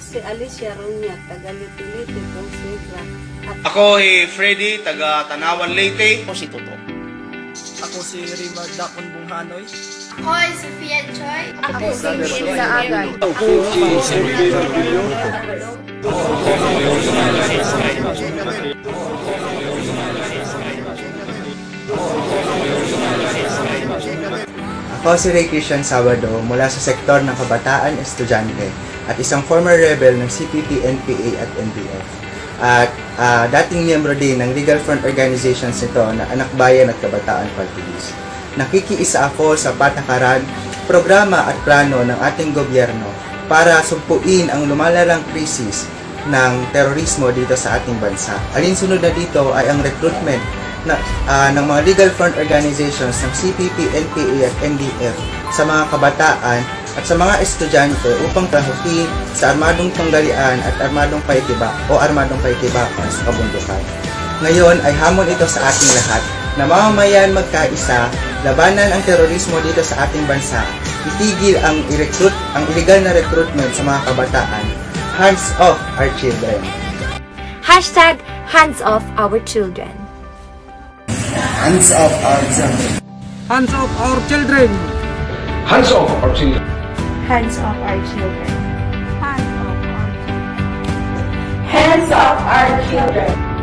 si Alicia Runyak, taga Lipi-Lipi, Consuegra. Ako si Freddy, taga Tanawan, Leyte. Ako si Toto. Ako si Rimar Dapon Bunghanoy. Ako ay Sofia Choi. Ako si Hilda Agay. Ako si Sergio Rubio. Ako si Ray Christian Sabado mula sa sektor ng Kabataan Estudyante at isang former rebel ng CPP, NPA at NBF. At dating miyembro din ng Legal Front Organizations nito na Anak Bayan at Kabataan Party List. Nakikiisa ako sa patakaran, programa at plano ng ating gobyerno para sumpuin ang lumalarang krisis ng terorismo dito sa ating bansa. Alinsunod na dito ay ang recruitment ng mga legal front organizations ng CPP, NPA at NDF sa mga kabataan at sa mga estudyante upang kahuti sa armadong tanggalian at armadong paitiba o armadong paitibakan sa kabundukan. Ngayon ay hamon ito sa ating lahat na mamamayan magkaisa, labanan ang terorismo dito sa ating bansa, itigil ang illegal na recruitment sa mga kabataan. Hands off our children. Hashtag hands off our children. Hands off our children. Hands off our children. Hands off our children. Hands off our children. Hands off our children. Hands off our children.